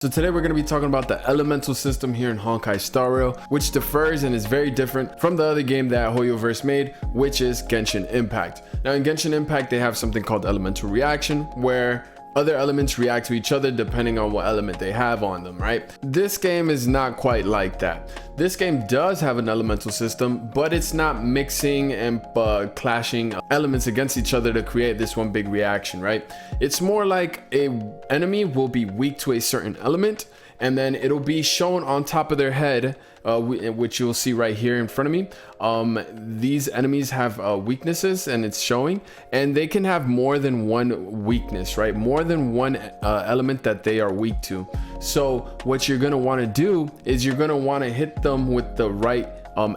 So today we're going to be talking about the elemental system here in Honkai Star Rail, which differs and is very different from the other game that Hoyoverse made, which is Genshin Impact. Now in Genshin Impact, they have something called elemental reaction, where other elements react to each other depending on what element they have on them, right? This game is not quite like that. This game does have an elemental system, but it's not mixing and clashing elements against each other to create this one big reaction, right? It's more like a enemy will be weak to a certain element, and then it'll be shown on top of their head, which you'll see right here in front of me. These enemies have weaknesses, and it's showing, and they can have more than one weakness, right? More than one element that they are weak to. So what you're going to want to do is you're going to want to hit them with the right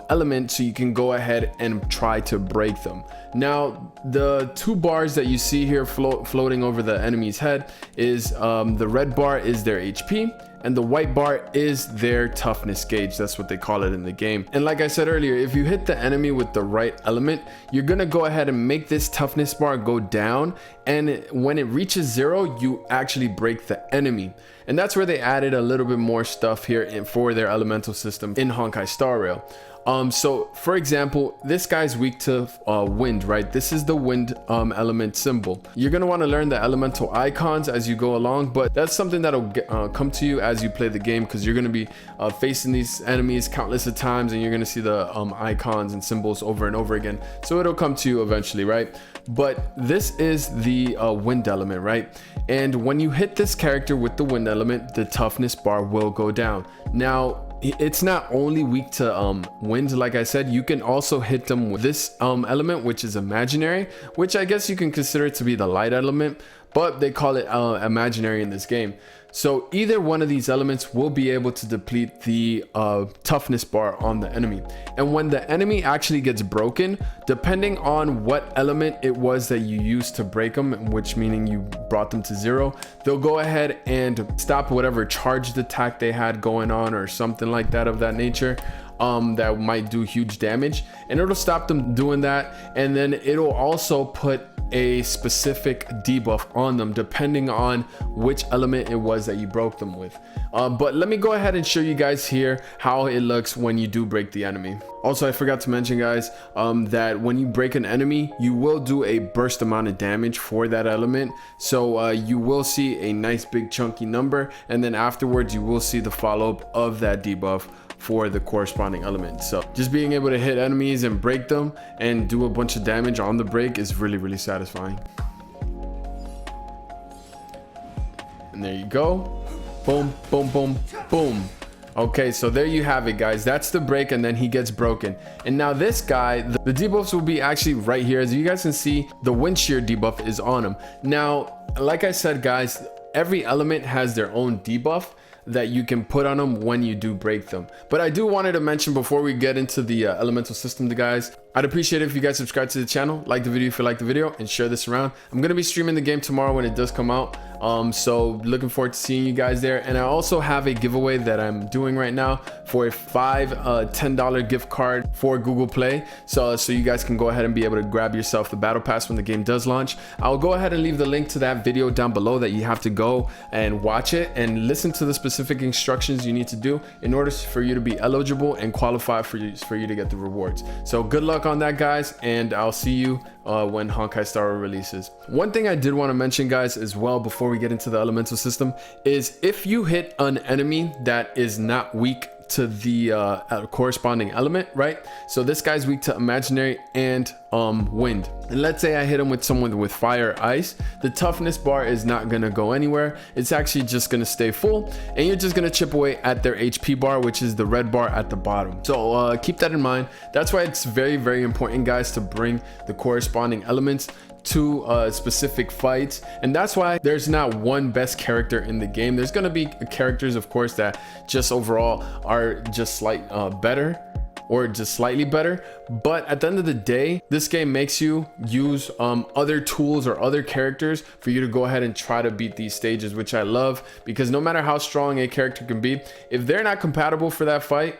element so you can go ahead and try to break them. Now the two bars that you see here floating over the enemy's head is the red bar is their HP, and the white bar is their toughness gauge. That's what they call it in the game. And like I said earlier, if you hit the enemy with the right element, you're gonna go ahead and make this toughness bar go down, and when it reaches 0, you actually break the enemy. And that's where they added a little bit more stuff here for their elemental system in Honkai Star Rail. So for example, this guy's weak to wind, right? This is the wind element symbol. You're going to want to learn the elemental icons as you go along, but that's something that'll come to you as you play the game, because you're going to be facing these enemies countless of times, and you're going to see the icons and symbols over and over again. So it'll come to you eventually, right? But this is the wind element, right? And when you hit this character with the wind element, the toughness bar will go down. Now it's not only weak to wind, like I said. You can also hit them with this element, which is imaginary, which I guess you can consider it to be the light element, but they call it imaginary in this game. So either one of these elements will be able to deplete the toughness bar on the enemy. And when the enemy actually gets broken, depending on what element it was that you used to break them, which meaning you brought them to 0, they'll go ahead and stop whatever charged attack they had going on or something like that of that nature. That might do huge damage, and it'll stop them doing that. And then it'll also put a specific debuff on them depending on which element it was that you broke them with. But let me go ahead and show you guys here how it looks when you do break the enemy. Also, I forgot to mention, guys, that when you break an enemy, you will do a burst amount of damage for that element. So you will see a nice big chunky number, and then afterwards you will see the follow-up of that debuff for the corresponding element. So just being able to hit enemies and break them and do a bunch of damage on the break is really satisfying. And there you go. Boom, boom, boom, boom. Okay, so there you have it, guys. That's the break, and then he gets broken. And now this guy, the debuffs will be actually right here. As you guys can see, the wind shear debuff is on him. Now, like I said, guys, every element has their own debuff that you can put on them when you do break them. But I do wanted to mention before we get into the elemental system, guys, I'd appreciate it if you guys subscribe to the channel, like the video if you like the video, and share this around. I'm going to be streaming the game tomorrow when it does come out. So looking forward to seeing you guys there. And I also have a giveaway that I'm doing right now for a $10 gift card for Google Play. So you guys can go ahead and be able to grab yourself the battle pass when the game does launch. I'll go ahead and leave the link to that video down below that you have to go and watch it and listen to the specific instructions you need to do in order for you to be eligible and qualify for you to get the rewards. So good luck on that, guys, and I'll see you when Honkai Star Rail releases. One thing I did want to mention, guys, as well before we get into the elemental system is if you hit an enemy that is not weak to the corresponding element, right? So this guy's weak to imaginary and wind, and let's say I hit him with someone with fire or ice, the toughness bar is not gonna go anywhere. It's actually just gonna stay full, and you're just gonna chip away at their HP bar, which is the red bar at the bottom. So keep that in mind. That's why it's very important, guys, to bring the corresponding elements to specific fights. And that's why there's not one best character in the game. There's gonna be characters, of course, that just overall are just better or just slightly better, but at the end of the day, this game makes you use other tools or other characters for you to go ahead and try to beat these stages, which I love, because no matter how strong a character can be, if they're not compatible for that fight,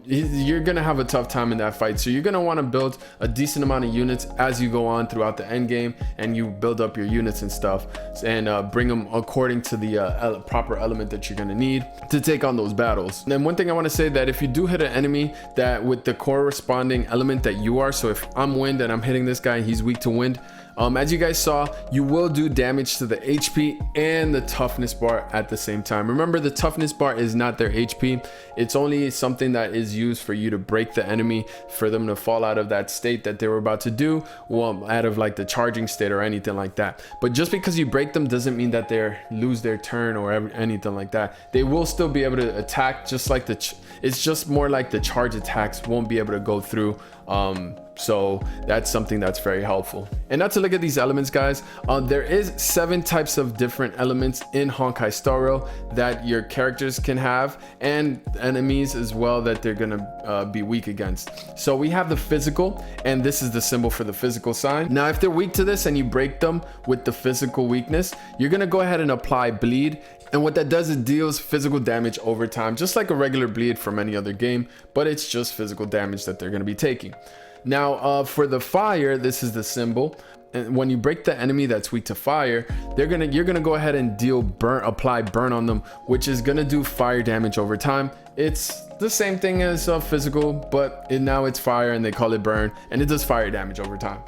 you're gonna have a tough time in that fight. So you're gonna want to build a decent amount of units as you go on throughout the end game, and you build up your units and stuff, and bring them according to the proper element that you're gonna need to take on those battles. And then one thing I want to say, that if you do hit an enemy that with the corresponding element that you are, so if I'm wind and I'm hitting this guy and he's weak to wind, as you guys saw, you will do damage to the HP and the toughness bar at the same time. Remember, the toughness bar is not their HP. It's only something that is used for you to break the enemy, for them to fall out of that state that they were about to do, well, out of like the charging state or anything like that. But just because you break them doesn't mean that they lose their turn or anything like that. They will still be able to attack, just like it's just more like the charge attacks won't be able to go through. So that's something that's very helpful. And now to look at these elements, guys, there is 7 types of different elements in Honkai Star Rail that your characters can have, and enemies as well that they're gonna be weak against. So we have the physical, and this is the symbol for the physical sign. Now if they're weak to this and you break them with the physical weakness, you're gonna go ahead and apply bleed. And what that does, it deals physical damage over time, just like a regular bleed from any other game, but it's just physical damage that they're going to be taking. Now, for the fire, this is the symbol. And when you break the enemy that's weak to fire, you're gonna go ahead and apply burn on them, which is gonna do fire damage over time. It's the same thing as physical, but now it's fire and they call it burn, and it does fire damage over time.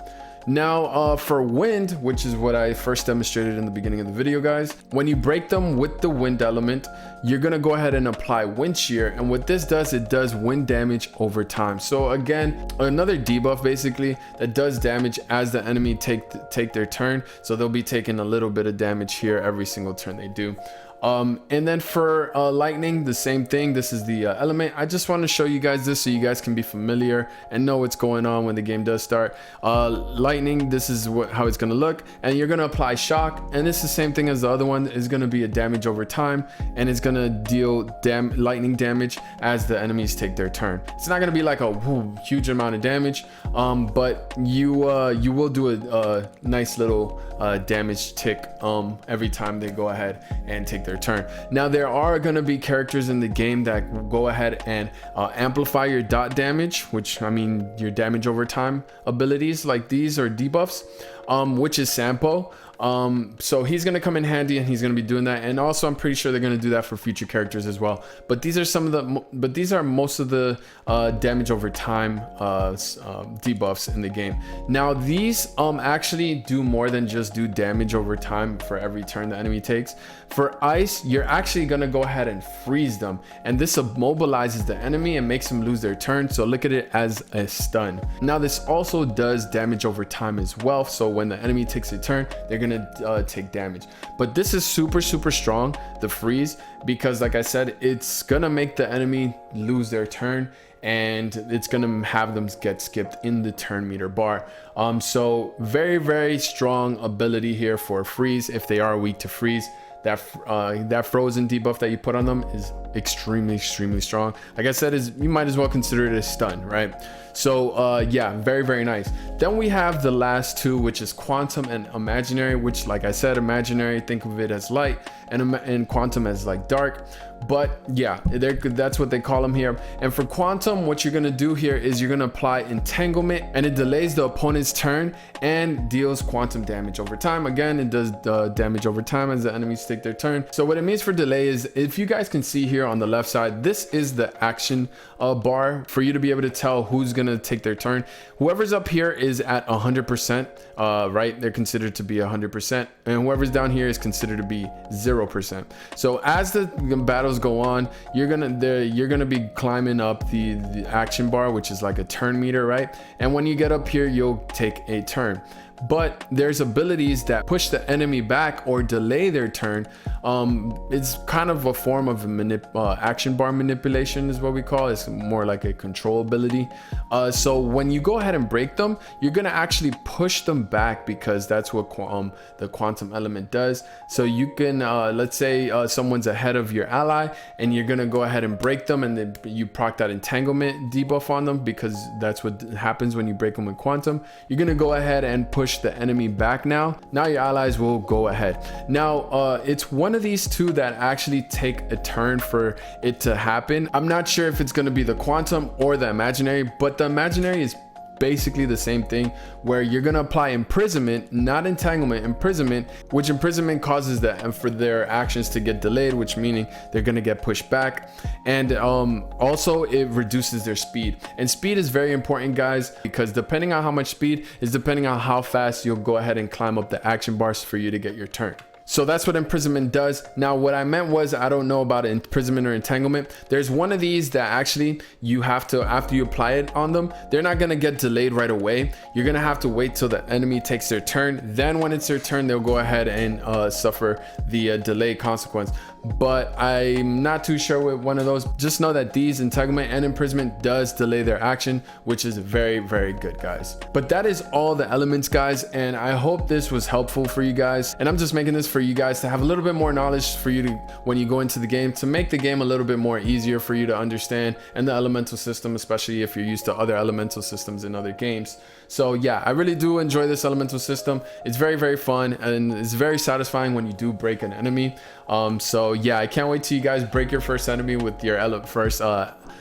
Now for wind, which is what I first demonstrated in the beginning of the video, guys, when you break them with the wind element, you're gonna go ahead and apply wind shear, and what this does, it does wind damage over time. So again, another debuff basically that does damage as the enemy take their turn, so they'll be taking a little bit of damage here every single turn they do. And then for lightning, the same thing. This is the element. I just want to show you guys this so you guys can be familiar and know what's going on when the game does start. Lightning, this is how it's going to look, and you're going to apply shock, and it's the same thing as the other one. Is going to be a damage over time, and it's going to deal lightning damage as the enemies take their turn. It's not going to be like a huge amount of damage, but you will do a nice little damage tick every time they go ahead and take their turn. Now there are going to be characters in the game that will go ahead and amplify your dot damage, which I mean your damage over time abilities like these are debuffs, which is Sampo. So he's going to come in handy, and he's going to be doing that. And also I'm pretty sure they're going to do that for future characters as well. But these are most of the damage over time debuffs in the game. Now these actually do more than just do damage over time for every turn the enemy takes. For ice, you're actually going to go ahead and freeze them, and this immobilizes the enemy and makes them lose their turn. So look at it as a stun. Now this also does damage over time as well, so when the enemy takes a turn, they're gonna take damage. But this is super strong, the freeze, because like I said, it's gonna make the enemy lose their turn, and it's gonna have them get skipped in the turn meter bar. So very strong ability here for freeze if they are weak to freeze. That frozen debuff that you put on them is extremely strong. Like I said, you might as well consider it a stun, right? So yeah, very nice. Then we have the last two, which is quantum and imaginary, which like I said, imaginary, think of it as light, and quantum as like dark. But yeah, that's what they call them here. And for quantum, what you're gonna do here is you're gonna apply entanglement, and it delays the opponent's turn and deals quantum damage over time. Again, it does damage over time as the enemies take their turn. So what it means for delay is, if you guys can see here on the left side, this is the action bar for you to be able to tell who's gonna take their turn. Whoever's up here is at 100%, right? They're considered to be 100%, and whoever's down here is considered to be 0%. So as the battles go on, you're gonna be climbing up the action bar, which is like a turn meter, right? And when you get up here, you'll take a turn. But there's abilities that push the enemy back or delay their turn. It's kind of a form of action bar manipulation is what we call it. It's more like a control ability. So when you go ahead and break them, you're gonna actually push them back, because that's what the quantum element does. So you can let's say someone's ahead of your ally, and you're gonna go ahead and break them, and then you proc that entanglement debuff on them, because that's what happens when you break them with quantum. You're gonna go ahead and push push the enemy back. Now your allies will go ahead. Now it's one of these two that actually take a turn for it to happen. I'm not sure if it's going to be the quantum or the imaginary, but the imaginary is basically the same thing, where you're going to apply imprisonment, not entanglement, imprisonment, which imprisonment causes for their actions to get delayed, which meaning they're going to get pushed back. And also it reduces their speed, and speed is very important, guys, because depending on how much speed is depending on how fast you'll go ahead and climb up the action bars for you to get your turn. So that's what imprisonment does. Now what I meant was, I don't know about imprisonment or entanglement. There's one of these that actually you have to, after you apply it on them, they're not going to get delayed right away. You're going to have to wait till the enemy takes their turn. Then when it's their turn, they'll go ahead and suffer the delay consequence. But I'm not too sure with one of those. Just know that these, entanglement and imprisonment, does delay their action, which is very, very good, guys. But that is all the elements, guys, and I hope this was helpful for you guys. And I'm just making this for you guys to have a little bit more knowledge for you to, when you go into the game, to make the game a little bit more easier for you to understand, and the elemental system, especially if you're used to other elemental systems in other games. So yeah, I really do enjoy this elemental system. It's very, very fun, and it's very satisfying when you do break an enemy. So yeah, I can't wait till you guys break your first enemy with your first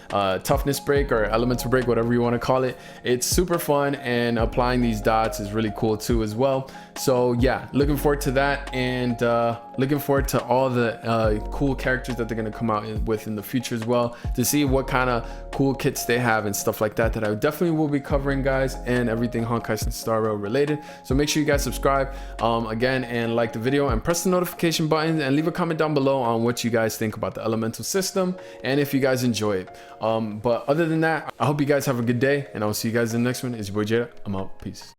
toughness break or elemental break, whatever you want to call it. It's super fun, and applying these dots is really cool too as well. So yeah, looking forward to that, and looking forward to all the cool characters that they're going to come out with in the future as well, to see what kind of cool kits they have and stuff like that I definitely will be covering, guys, and everything Honkai Star Rail related. So make sure you guys subscribe again, and like the video, and press the notification button, and leave a comment down below on what you guys think about the elemental system, and if you guys enjoy it. But other than that, I hope you guys have a good day, and I'll see you guys in the next one. It's your boy Jada. I'm out. Peace.